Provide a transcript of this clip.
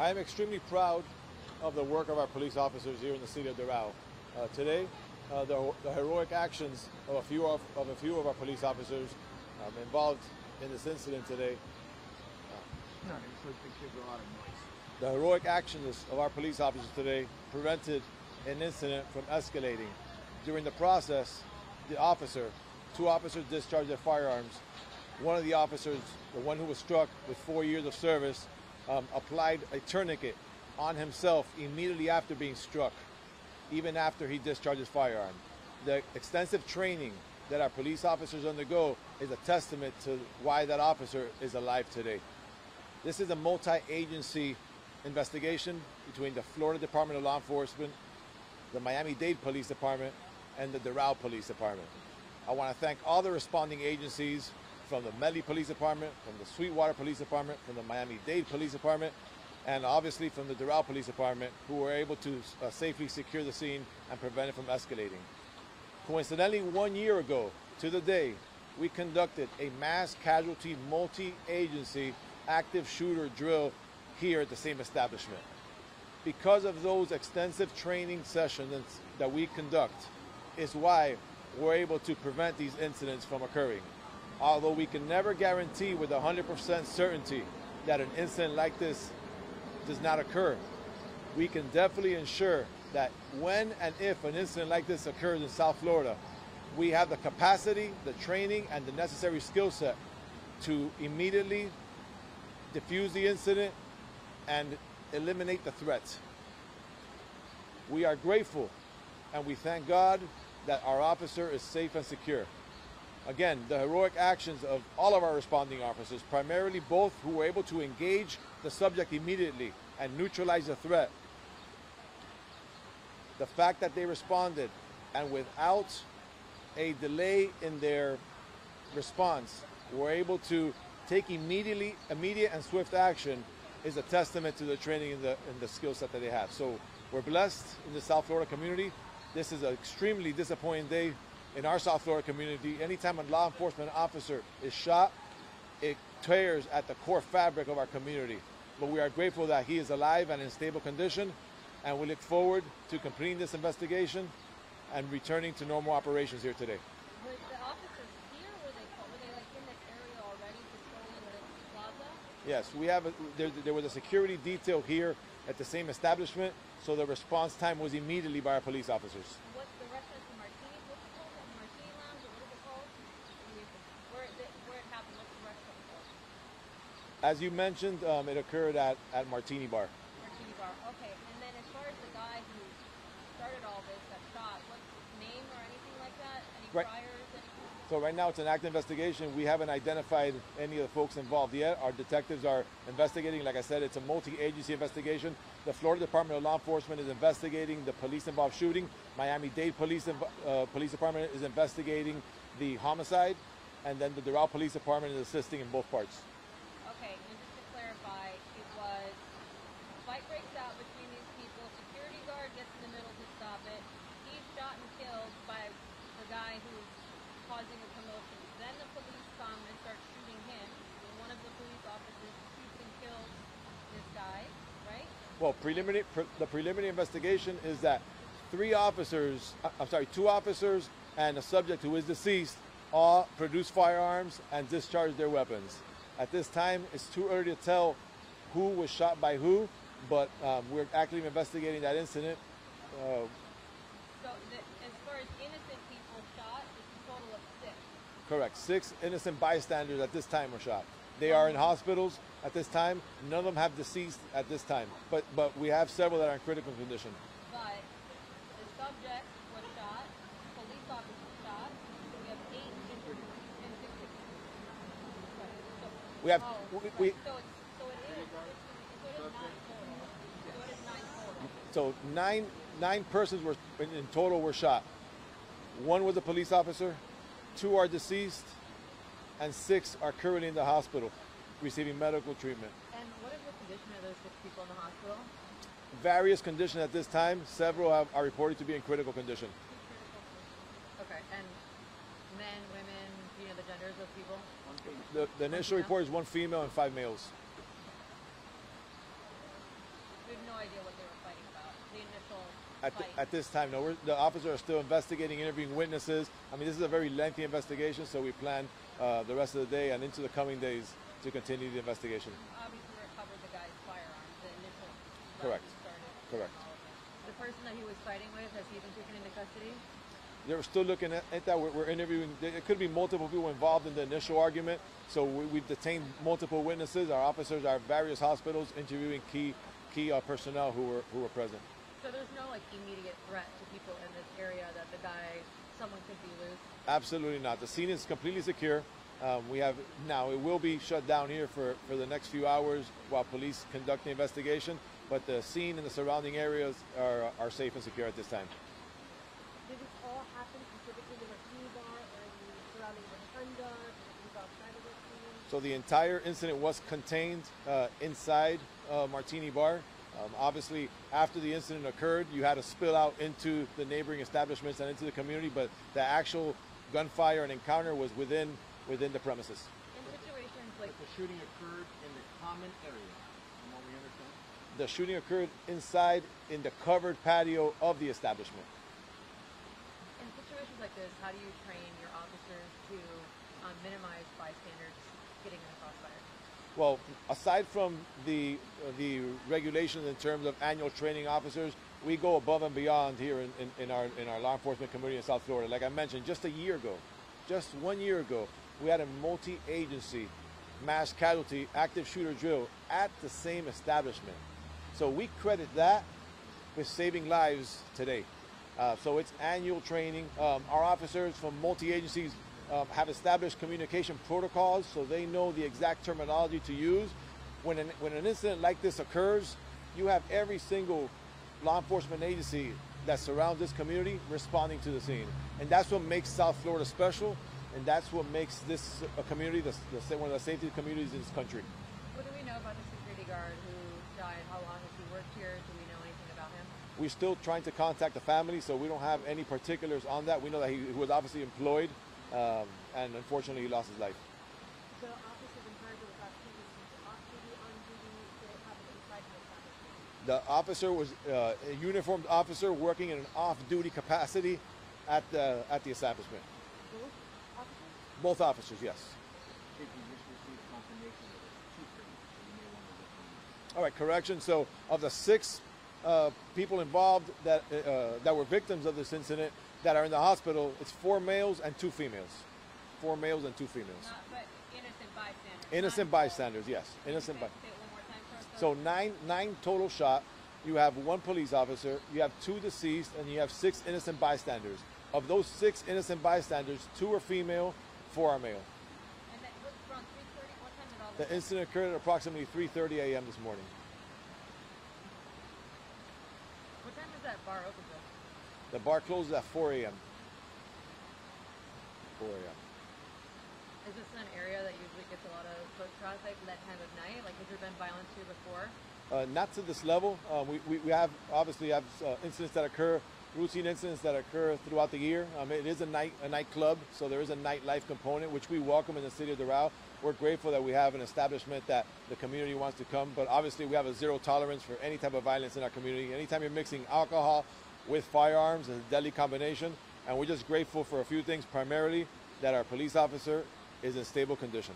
I am extremely proud of the work of our police officers here in the city of Doral. Today, the heroic actions of a few of our police officers involved in this incident today. The heroic actions of our police officers today prevented an incident from escalating. During the process, two officers discharged their firearms. One of the officers, the one who was struck with 4 years of service, applied a tourniquet on himself immediately after being struck, even after he discharged his firearm. The extensive training that our police officers undergo is a testament to why that officer is alive today. This is a multi-agency investigation between the Florida Department of Law Enforcement, the Miami-Dade Police Department, and the Doral Police Department. I want to thank all the responding agencies from the Medley Police Department, from the Sweetwater Police Department, from the Miami-Dade Police Department, and obviously from the Doral Police Department, who were able to safely secure the scene and prevent it from escalating. Coincidentally, 1 year ago to the day, we conducted a mass casualty multi-agency active shooter drill here at the same establishment. Because of those extensive training sessions that we conduct is why we're able to prevent these incidents from occurring. Although we can never guarantee with 100% certainty that an incident like this does not occur, we can definitely ensure that when and if an incident like this occurs in South Florida, we have the capacity, the training, and the necessary skill set to immediately defuse the incident and eliminate the threat. We are grateful and we thank God that our officer is safe and secure. Again, the heroic actions of all of our responding officers, primarily both who were able to engage the subject immediately and neutralize the threat. The fact that they responded and without a delay in their response were able to take immediate and swift action is a testament to the training and the skill set that they have. So we're blessed in the South Florida community. This is an extremely disappointing day in our South Florida community. Anytime a law enforcement officer is shot, it tears at the core fabric of our community. But we are grateful that he is alive and in stable condition, and we look forward to completing this investigation and returning to normal operations here today. Were the officers here? Were they like in this area already patrolling the plaza? Yes, we have. There was a security detail here at the same establishment, so the response time was immediately by our police officers. What's the restaurant? Martini? What's it called? Martini Lounge? Or what is it called? Where it happened? What's the restaurant called? As you mentioned, it occurred at Martini Bar. Martini Bar. Okay. And then as far as the guy who started all this, that shot, what's his name or anything like that? Any priors? So right now it's an active investigation. We haven't identified any of the folks involved yet. Our detectives are investigating. Like I said, it's a multi-agency investigation. The Florida Department of Law Enforcement is investigating the police-involved shooting. Miami-Dade Police Department is investigating the homicide. And then the Doral Police Department is assisting in both parts. Okay, and just to clarify, it was a fight breaks out between these people. Security guard gets in the middle to stop it. He's shot and killed by the guy who's causing a commotion. Then the police come and start shooting him. And one of the police officers shoots and kills this guy, right? Well, the preliminary investigation is that two officers and a subject who is deceased all produced firearms and discharged their weapons. At this time, it's too early to tell who was shot by who, but we're actively investigating that incident. As far as innocent people shot, it's a total of 6. Correct. 6 innocent bystanders at this time were shot. They are in hospitals at this time. None of them have deceased at this time, but we have several that are in critical condition. But the subject was shot, police officer shot. We have 8 injured and 6 We have. So 9 persons were in total were shot. 1 was a police officer, 2 are deceased, and 6 are currently in the hospital receiving medical treatment. And what is the condition of those 6 people in the hospital? Various conditions at this time. Several are reported to be in critical condition. Okay, and men, women, do you know the genders of people? The initial report is 1 female and 5 males. idea what they were fighting about. The initial fight. At this time, no. The officers are still investigating, interviewing witnesses. I mean, this is a very lengthy investigation, so we plan the rest of the day and into the coming days to continue the investigation. Obviously recovered the guy's firearms. The initial Correct. started. Correct. The person that he was fighting with, has he been taken into custody? They're still looking at that. We're interviewing. It could be multiple people involved in the initial argument. So we've detained multiple witnesses. Our officers are at various hospitals interviewing key personnel who were present. So there's no like immediate threat to people in this area that someone could be loose? Absolutely not. The scene is completely secure. It will be shut down here for the next few hours while police conduct the investigation. But the scene and the surrounding areas are safe and secure at this time. Did this all happen specifically in the Martini Bar or in the surrounding rotunda? Did it outside of the scene? So the entire incident was contained inside Martini Bar. Obviously, after the incident occurred, you had to spill out into the neighboring establishments and into the community, but the actual gunfire and encounter was within the premises. In situations like The shooting occurred in the common area, from what we understand. The shooting occurred inside in the covered patio of the establishment. in situations like this, how do you train your officers to minimize bystanders getting in a crossfire? Well, aside from the regulations in terms of annual training officers, we go above and beyond here in our law enforcement community in South Florida. Like I mentioned, just 1 year ago, we had a multi-agency mass casualty active shooter drill at the same establishment. So we credit that with saving lives today. So it's annual training. Our officers from multi-agencies have established communication protocols so they know the exact terminology to use. When an incident like this occurs, you have every single law enforcement agency that surrounds this community responding to the scene. And that's what makes South Florida special, and that's what makes this a community, one of the safety communities in this country. What do we know about the security guard who died? How long has he worked here? Do we know anything about him? We're still trying to contact the family, so we don't have any particulars on that. We know that he was obviously employed, and unfortunately he lost his life. The officers in charge of the activities off duty, on duty, did it happen inside the establishment? The officer was a uniformed officer working in an off-duty capacity at the establishment. Both officers? Both officers, yes. Did you just receive confirmation that it's two things, so you may want to look into? All right, correction. So of the 6 people involved that were victims of this incident that are in the hospital, it's 4 males and 2 females. 4 males and 2 females. But innocent bystanders. Innocent bystanders, yes. Innocent bystanders. Say it one more time for us. So nine total shot. You have 1 police officer, you have 2 deceased, and you have 6 innocent bystanders. Of those 6 innocent bystanders, 2 are female, 4 are male. And that was around 3:30. What time did all The this incident occurred at approximately 3:30 a.m. this morning. What time is that bar open till? The bar closes at 4 a.m. 4 a.m. Is this an area that usually gets a lot of foot traffic that time of night? Like, has there been violence here before? Not to this level. We have obviously incidents that occur, routine incidents that occur throughout the year. It is a nightclub, so there is a nightlife component, which we welcome in the city of Doral. We're grateful that we have an establishment that the community wants to come, but obviously we have a zero tolerance for any type of violence in our community. Anytime you're mixing alcohol with firearms, it's a deadly combination, and we're just grateful for a few things, primarily that our police officer is in stable condition.